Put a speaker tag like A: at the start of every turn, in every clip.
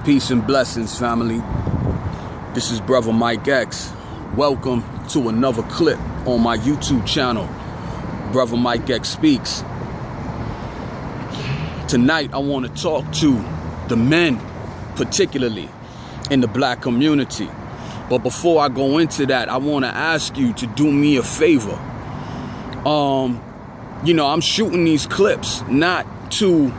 A: Peace and blessings, family. This is Brother Mike X. Welcome to another clip on my YouTube channel, Brother Mike X Speaks. Tonight, I want to talk to the men, particularly in the black community. But before I go into that, I want to ask you to do me a favor. I'm shooting these clips not to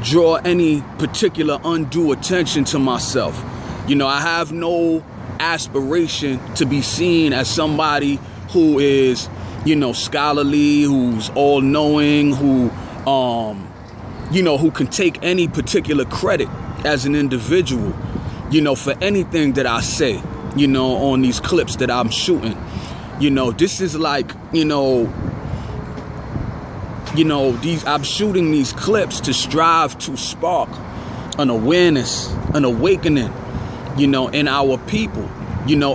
A: draw any particular undue attention to myself. I have no aspiration to be seen as somebody who is, scholarly, who's all-knowing, who can take any particular credit as an individual, for anything that I say, on these clips that I'm shooting. This is like, I'm shooting these clips to strive to spark an awareness, an awakening, in our people,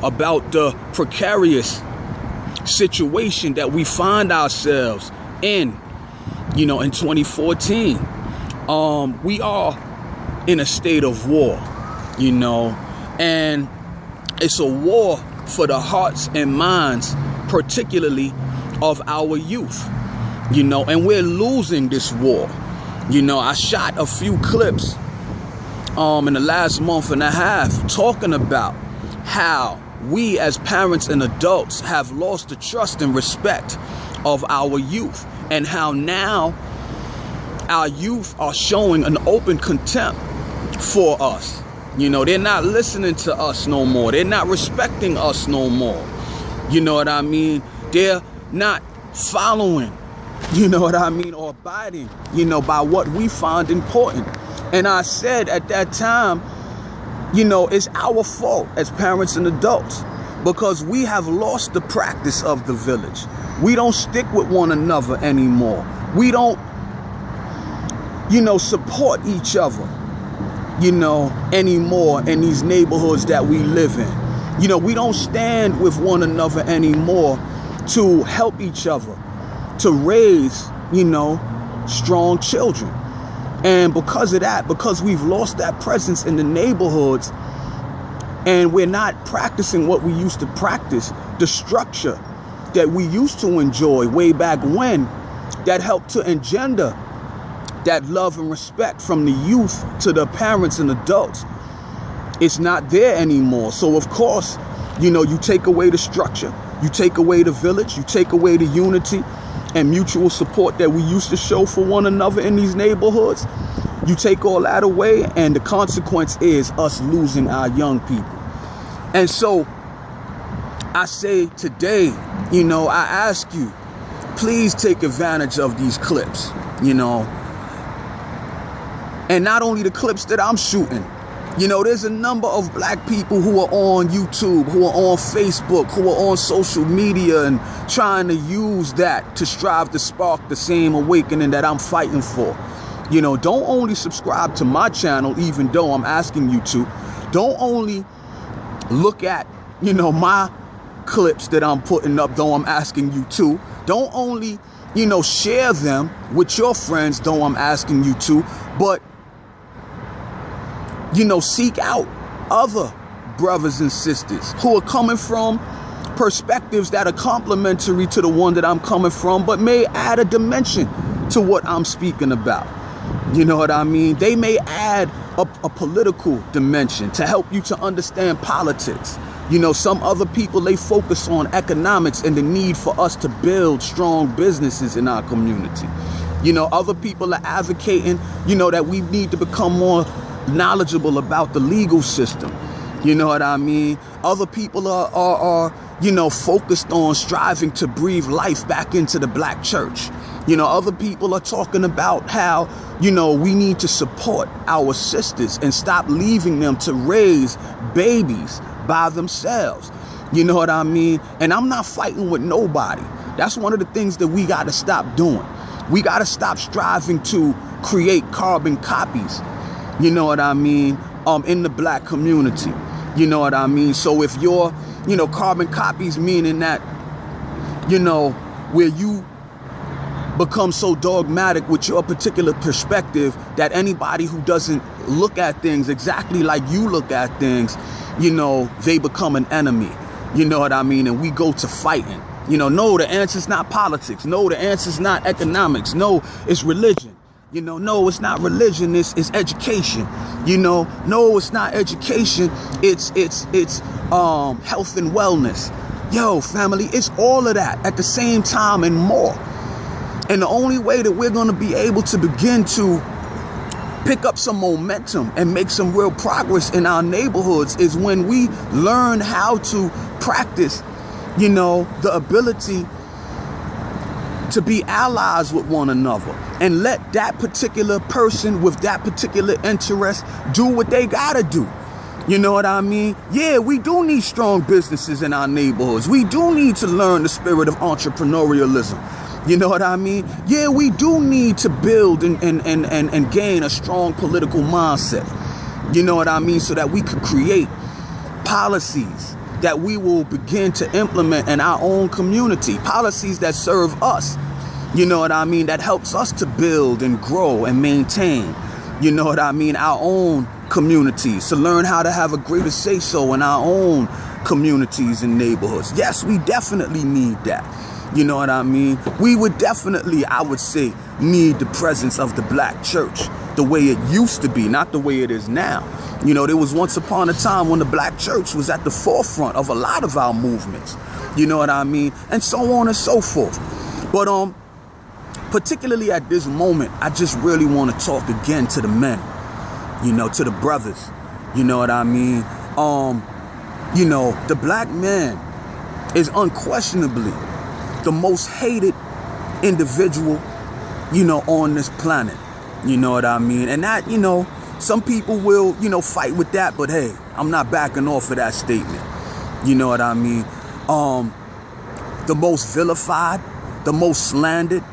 A: about the precarious situation that we find ourselves in, in 2014. We are in a state of war, and it's a war for the hearts and minds, particularly of our youth. And we're losing this war. I shot a few clips in the last month and a half talking about how we as parents and adults have lost the trust and respect of our youth, and how now our youth are showing an open contempt for us. They're not listening to us no more. They're not respecting us no more. You know what I mean? They're not following, or abiding, by what we find important. And I said at that time, it's our fault as parents and adults, because we have lost the practice of the village. We don't stick with one another anymore. We don't, support each other, anymore in these neighborhoods that we live in. We don't stand with one another anymore to help each other, to raise, strong children. And because of that, because we've lost that presence in the neighborhoods, and we're not practicing what we used to practice, the structure that we used to enjoy way back when, that helped to engender that love and respect from the youth to the parents and adults, it's not there anymore. So of course, you take away the structure, you take away the village, you take away the unity and mutual support that we used to show for one another in these neighborhoods. You take all that away, and the consequence is us losing our young people. And so I say today, I ask you, please take advantage of these clips, and not only the clips that I'm shooting. There's a number of black people who are on YouTube, who are on Facebook, who are on social media and trying to use that to strive to spark the same awakening that I'm fighting for. Don't only subscribe to my channel, even though I'm asking you to. Don't only look at, my clips that I'm putting up, though I'm asking you to. Don't only, share them with your friends, though I'm asking you to. But seek out other brothers and sisters who are coming from perspectives that are complementary to the one that I'm coming from, but may add a dimension to what I'm speaking about. You know what I mean? They may add a political dimension to help you to understand politics. Some other people, they focus on economics and the need for us to build strong businesses in our community. Other people are advocating, that we need to become more knowledgeable about the legal system. You know what I mean? Other people are focused on striving to breathe life back into the black church. Other people are talking about how, we need to support our sisters and stop leaving them to raise babies by themselves. You know what I mean? And I'm not fighting with nobody. That's one of the things that we got to stop doing. We got to stop striving to create carbon copies. You know what I mean? In the black community. You know what I mean? So if you're, carbon copies, meaning that, where you become so dogmatic with your particular perspective that anybody who doesn't look at things exactly like you look at things, you know, they become an enemy. You know what I mean? And we go to fighting. You know, no, the answer's not politics. No, the answer's not economics. No, it's religion. You know, no, it's not religion. It's education. You know, no, it's not education. It's health and wellness. Yo, family, it's all of that at the same time and more. And the only way that we're going to be able to begin to pick up some momentum and make some real progress in our neighborhoods is when we learn how to practice, you know, the ability to be allies with one another and let that particular person with that particular interest do what they gotta do. You know what I mean? Yeah, we do need strong businesses in our neighborhoods. We do need to learn the spirit of entrepreneurialism. You know what I mean? Yeah, we do need to build and gain a strong political mindset. You know what I mean? So that we could create policies that we will begin to implement in our own community. Policies that serve us. You know what I mean? That helps us to build and grow and maintain, you know what I mean, our own communities, to learn how to have a greater say-so in our own communities and neighborhoods. Yes, we definitely need that. You know what I mean? We would definitely, I would say, need the presence of the black church the way it used to be, not the way it is now. You know, there was once upon a time when the black church was at the forefront of a lot of our movements. You know what I mean? And so on and so forth. But particularly at this moment, I just really want to talk again to the men, you know, to the brothers. You know what I mean? You know, the black man is unquestionably the most hated individual, you know, on this planet. You know what I mean? And that, you know, some people will, you know, fight with that, but hey, I'm not backing off of that statement. You know what I mean? The most vilified, the most slandered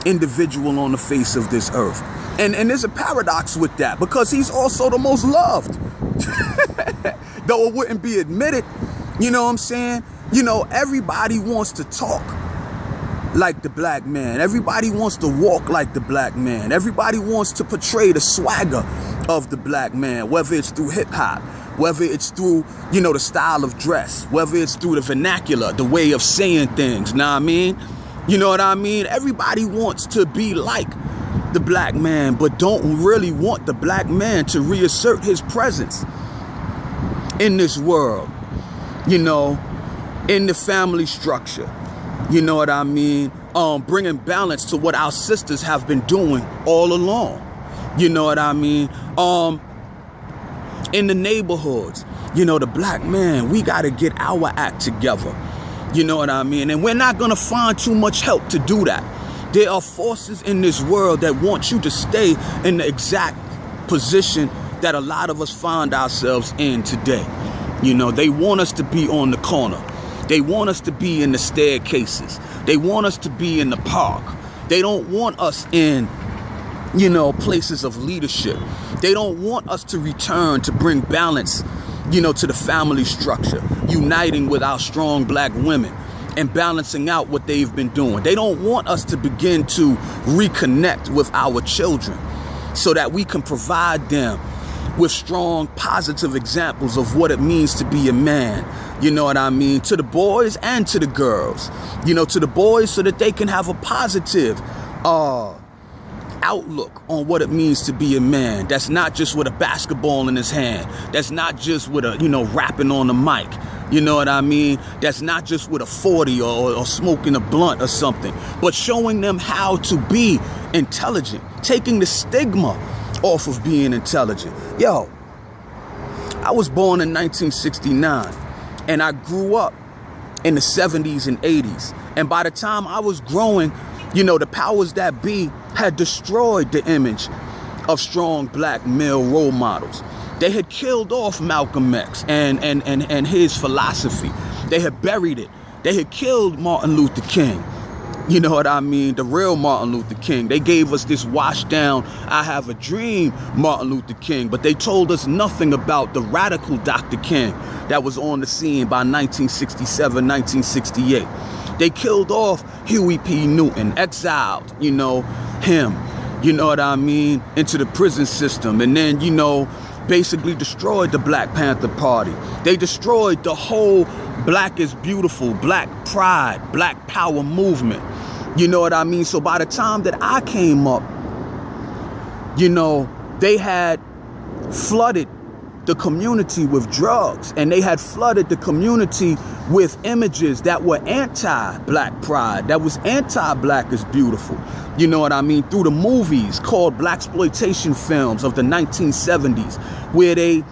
A: individual on the face of this earth. And there's a paradox with that, because he's also the most loved. Though it wouldn't be admitted, you know what I'm saying? You know, everybody wants to talk like the black man. Everybody wants to walk like the black man. Everybody wants to portray the swagger of the black man, whether it's through hip hop, whether it's through, you know, the style of dress, whether it's through the vernacular, the way of saying things, know what I mean? You know what I mean? Everybody wants to be like the black man, but don't really want the black man to reassert his presence in this world, you know, in the family structure. You know what I mean? Bringing balance to what our sisters have been doing all along. You know what I mean? In the neighborhoods, you know, the black man, we got to get our act together. You know what I mean? And we're not going to find too much help to do that. There are forces in this world that want you to stay in the exact position that a lot of us find ourselves in today. You know, they want us to be on the corner. They want us to be in the staircases. They want us to be in the park. They don't want us in, you know, places of leadership. They don't want us to return to bring balance, you know, to the family structure, uniting with our strong black women and balancing out what they've been doing. They don't want us to begin to reconnect with our children so that we can provide them with strong, positive examples of what it means to be a man. You know what I mean? To the boys and to the girls. You know, to the boys so that they can have a positive outlook on what it means to be a man. That's not just with a basketball in his hand. That's not just with a, you know, rapping on the mic. You know what I mean? That's not just with a 40 or smoking a blunt or something, but showing them how to be intelligent, taking the stigma off of being intelligent. Yo, I was born in 1969 and I grew up in the 70s and 80s. And by the time I was growing, you know, the powers that be had destroyed the image of strong black male role models. They had killed off Malcolm X and his philosophy. They had buried it. They had killed Martin Luther King. You know what I mean? The real Martin Luther King. They gave us this washed down, I have a dream Martin Luther King, but they told us nothing about the radical Dr. King that was on the scene by 1967, 1968. They killed off Huey P. Newton, exiled, you know, him, you know what I mean, into the prison system. And then, you know, basically destroyed the Black Panther Party. They destroyed the whole Black is Beautiful, Black Pride, Black Power movement. You know what I mean? So by the time that I came up, you know, they had flooded the community with drugs, and they had flooded the community with images that were anti-Black pride, that was anti-Black is Beautiful. You know what I mean? Through the movies called blaxploitation films of the 1970s, where they,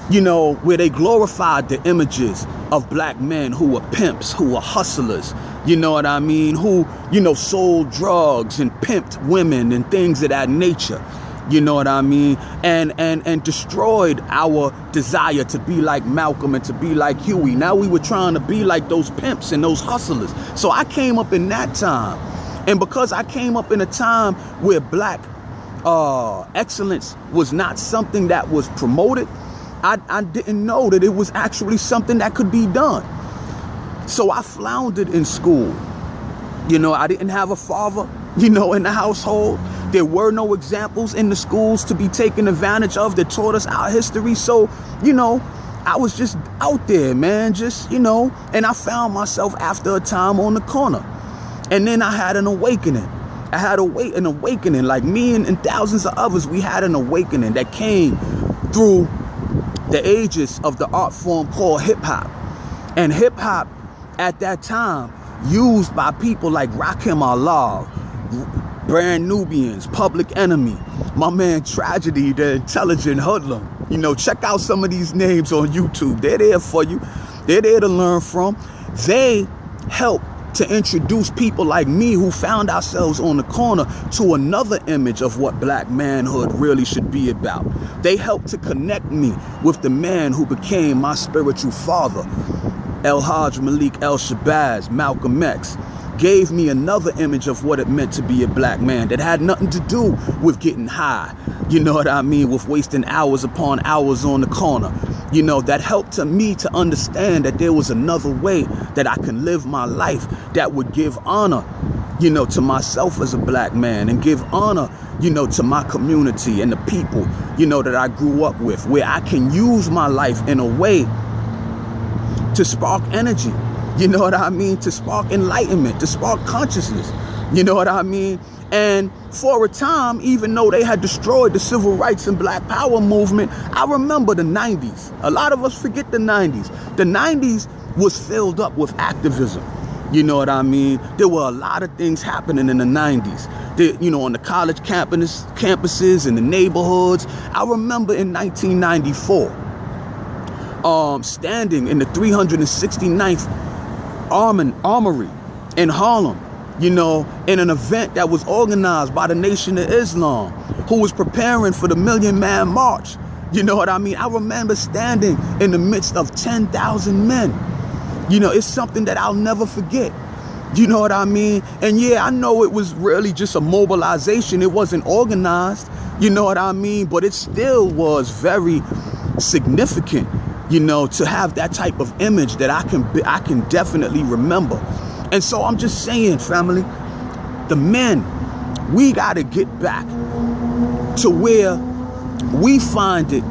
A: you know, where they glorified the images of Black men who were pimps, who were hustlers, you know what I mean, who, you know, sold drugs and pimped women and things of that nature. You know what I mean? And destroyed our desire to be like Malcolm and to be like Huey. Now we were trying to be like those pimps and those hustlers. So I came up in that time. And because I came up in a time where Black excellence was not something that was promoted, I didn't know that it was actually something that could be done. So I floundered in school. You know, I didn't have a father, you know, in the household. There were no examples in the schools to be taken advantage of that taught us our history. So, you know, I was just out there, man, just, you know, and I found myself after a time on the corner. And then I had an awakening. I had an awakening, like me and thousands of others. We had an awakening that came through the ages of the art form called hip hop. And hip hop at that time, used by people like Rakim Allah, Brand Nubians, Public Enemy, my man Tragedy, the Intelligent Hoodlum. You know, check out some of these names on YouTube. They're there for you. They're there to learn from. They help to introduce people like me who found ourselves on the corner to another image of what Black manhood really should be about. They helped to connect me with the man who became my spiritual father, El Hajj Malik El Shabazz, Malcolm X. Gave me another image of what it meant to be a Black man that had nothing to do with getting high. You know what I mean? With wasting hours upon hours on the corner. You know, that helped to me to understand that there was another way that I can live my life that would give honor, you know, to myself as a Black man, and give honor, you know, to my community and the people, you know, that I grew up with, where I can use my life in a way to spark energy. You know what I mean? To spark enlightenment, to spark consciousness. You know what I mean? And for a time, even though they had destroyed the civil rights and Black power movement, I remember the 90s. A lot of us forget the 90s. The 90s was filled up with activism. You know what I mean? There were a lot of things happening in the 90s. You know, on the college campuses, in the neighborhoods. I remember in 1994, standing in the 369th Armory in Harlem, you know, in an event that was organized by the Nation of Islam, who was preparing for the Million Man March. You know what I mean? I remember standing in the midst of 10,000 men. You know, it's something that I'll never forget. You know what I mean? And yeah, I know it was really just a mobilization. It wasn't organized. You know what I mean? But it still was very significant, you know, to have that type of image that I can definitely remember. And so I'm just saying, family, the men, we got to get back to where we find it,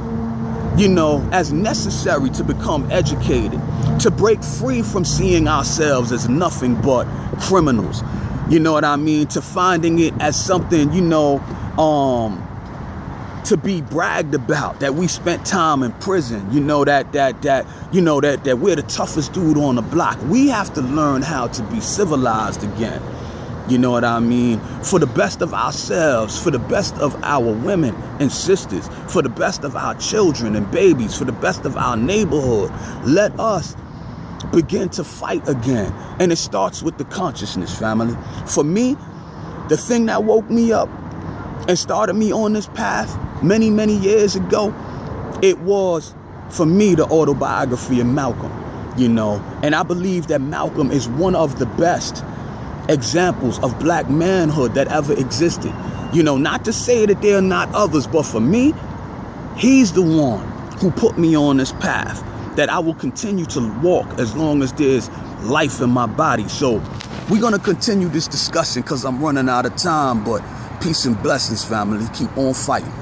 A: you know, as necessary to become educated, to break free from seeing ourselves as nothing but criminals. You know what I mean? To finding it as something, you know, to be bragged about, that we spent time in prison, you know, that we're the toughest dude on the block. We have to learn how to be civilized again. You know what I mean? For the best of ourselves, for the best of our women and sisters, for the best of our children and babies, for the best of our neighborhood. Let us begin to fight again. And it starts with the consciousness, family. For me, the thing that woke me up and started me on this path many, many years ago, it was, for me, the autobiography of Malcolm, you know. And I believe that Malcolm is one of the best examples of black manhood that ever existed. You know, not to say that there are not others, but for me, he's the one who put me on this path that I will continue to walk as long as there's life in my body. So we're going to continue this discussion because I'm running out of time, but peace and blessings, family. Keep on fighting.